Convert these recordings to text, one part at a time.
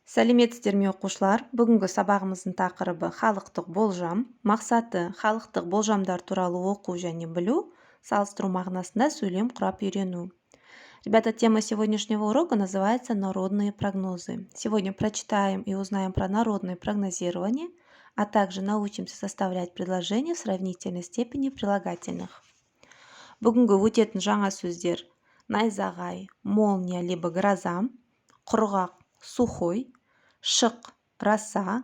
Сәлеметсіздер ме оқушылар? Бүгінгі сабағымыздың тақырыбы халықтық болжам. Мақсаты халықтық болжамдар туралы оқу және білу, салыстыру мағынасында сөйлем құрап үйрену. Ребята, тема сегодняшнего урока называется «Народные прогнозы». Сегодня прочитаем и узнаем про народное прогнозирование, а также научимся составлять предложения в сравнительной степени прилагательных. Бүгінгі өтетін жаңа сөздер: найзағай, молния либо гроза, құрғақ, сухой, шық, роса,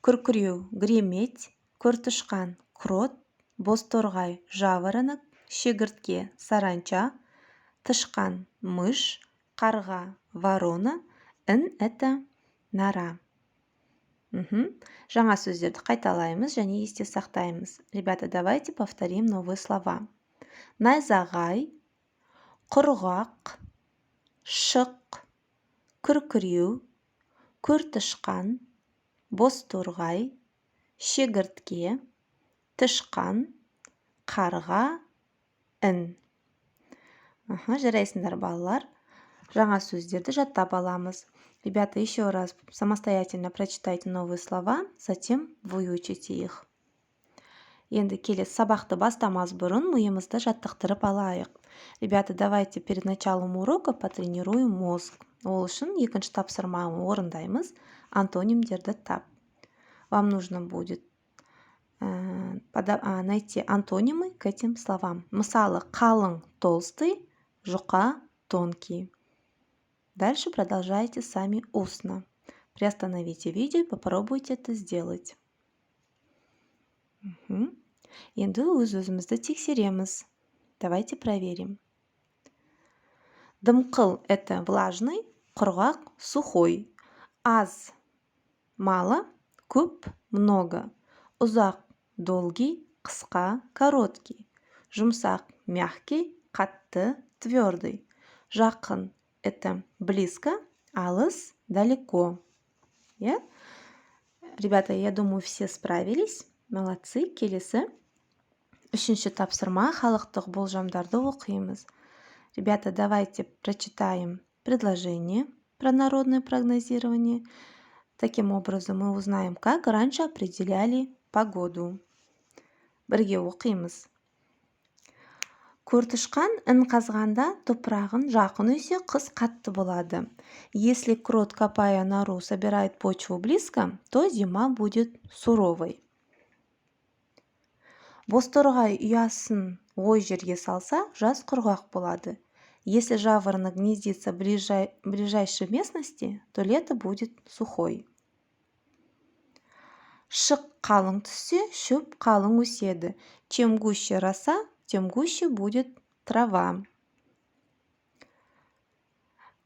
күркіреу, греметь, көртышқан, крот, бозторғай, жаворонок, шегіртке, саранча, тышқан, мышь, қарға, ворона, ін – это нора. Жаңа сөздерді қайталаймыз және есте сақтаймыз. Ребята, давайте повторим новые слова. Найзағай, құрғақ, шық, күркіреу, көртышқан, бозторғай, шегіртке, тышқан, қарға, ін. Жарайсыңдар балалар. Жаңа сөздерді жаттап аламыз. Ребята, еще раз самостоятельно прочитайте новые слова, затем выучите их. Енді келесі сабақты бастамас бұрын миымызды жаттықтырып алайық. Ребята, давайте перед началом урока потренируем мозг. Ол үшін екінші тапсырманы орындаймыз. Антонимдерді тап. Вам нужно будет найти антонимы к этим словам. Мысалы, қалың – толстый, жұқа – тонкий. Дальше продолжайте сами устно. Приостановите видео и попробуйте это сделать. Енді өз-өзімізді тексереміз. Давайте проверим. Дымқыл – это влажный, құрғақ – сухой. Аз – мало, көп – много. Ұзақ – долгий, қысқа – короткий. Жұмсақ – мягкий, қатты – твердый. Жақын – это близко, алыс – далеко. Ребята, я думаю, все справились. Молодцы, келесі. Үшінші тапсырма халықтық болжамдарды оқимыз. Ребята, давайте прочитаем предложение про народное прогнозирование. Таким образом, мы узнаем, как раньше определяли погоду. Бірге оқимыз. Көртышқан ін қазғанда топырағын жақын үйсе, қыс қатты болады. Если крот, копая нору, собирает почву близко, то зима будет суровой. Бозторғай ұясын ой жерге салса, жаз құрғақ болады. Если жаворонок гнездится в ближайшей местности, то лето будет сухой. Шық қалың түссе, шөп қалың өседі. Чем гуще роса, тем гуще будет трава.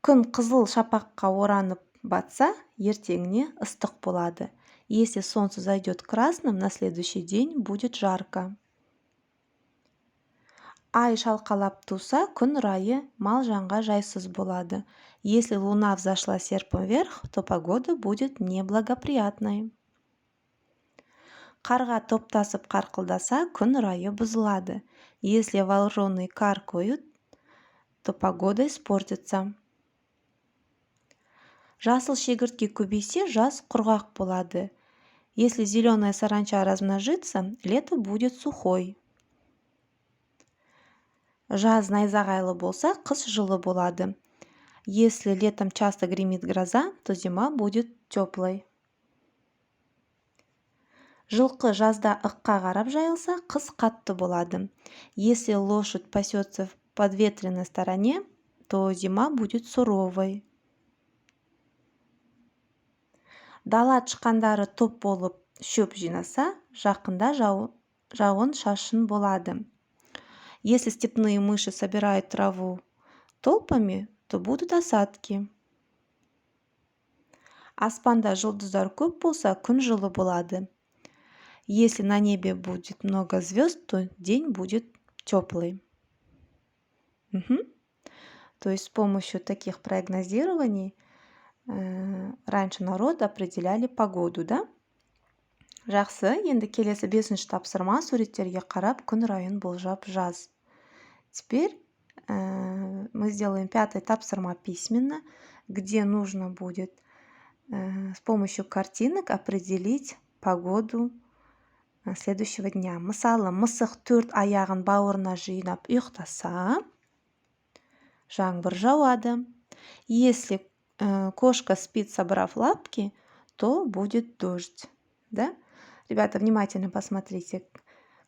Күн қызыл шапаққа оранып батса, ертеңіне ыстық болады. Если солнце зайдет красным, на следующий день будет жарко. Ай шалқалап туса, күн райы мал-жанға жайсыз болады. Если луна взошла серпом вверх, то погода будет неблагоприятной. Қарға топтасып қарқылдаса, күн райы бұзылады. Если вооруженный каркают, то погода испортится. Жасыл шегіртке көбейсе, жаз құрғақ болады. Если зеленая саранча размножится, лето будет сухой. Жаз найзағайлы болса, қыс жылы болады. Если летом часто гремит гроза, то зима будет теплой. Жылқы жазда ыққа қарап жайылса, қыс қатты болады. Если лошадь пасется в подветренной стороне, то зима будет суровой. Дала тышқандары топ болып шөп жинаса, жақында жауын шашын болады. Если степные мыши собирают траву толпами, то будут осадки. Аспанда жұлдыздар көп болса, күн жылы болады. Если на небе будет много звезд, то день будет теплый. То есть с помощью таких прогнозирований раньше народ определяли погоду, да? Жақсы, енді келесі 5-ші тапсырма суреттерге қарап күн райын болжап жаз. Теперь мы сделаем 5-й тапсырма письменно, где нужно будет с помощью картинок определить погоду следующего дня. Мысалы, мысық 4 аяғын бауырына жинап ұйықтаса, жаңбыр жауады. Если кошка спит, собрав лапки, то будет дождь. Да? Ребята, внимательно посмотрите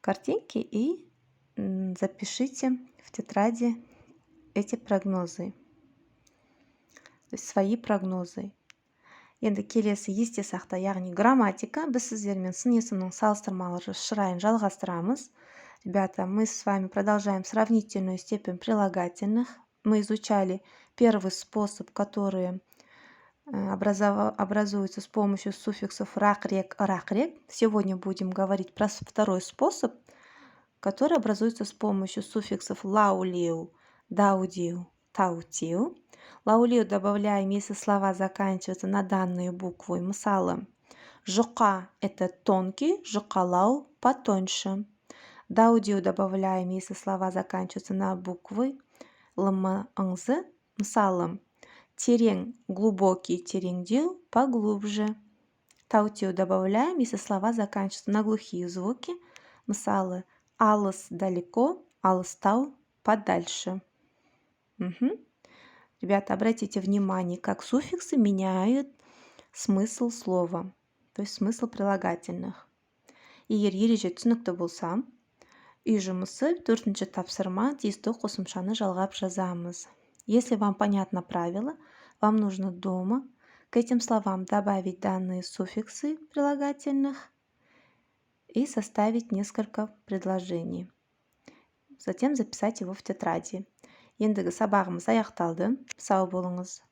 картинки и запишите в тетради эти прогнозы, то есть свои прогнозы. Енді келесі есте сақта, яғни грамматика. Біз сіздермен сын есімнің салыстырмалы шырайын жалғастырамыз. Ребята, мы с вами продолжаем сравнительную степень прилагательных. Мы изучали первый способ, который образуется с помощью суффиксов рак-рек, рак-рек. Сегодня будем говорить про второй способ, который образуется с помощью суффиксов лаулиу, даудиу, таутиу. Лаулиу добавляем, если слова заканчиваются на данные буквы. Мысалы, жұқа – это тонкий, жұқалау – потоньше. Даудиу добавляем, если слова заканчиваются на буквы лм, ңзы. Мысалы, терең, глубокий, тереңдеу – поглубже. Таутиу добавляем, если слова заканчиваются на глухие звуки. Мысалы, алыс – далеко, алыстау – подальше. Ребята, обратите внимание, как суффиксы меняют смысл слова, то есть смысл прилагательных. Егер ереже түсінікті болса, үй жұмысы 4-ші тапсырма тиісті қосымшаны жалғап жазамыз. Если вам понятно правило, вам нужно дома к этим словам добавить данные суффиксы прилагательных и составить несколько предложений. Затем записать его в тетради. Ендігі сабағымыз аяқталды. Сау болыңыз.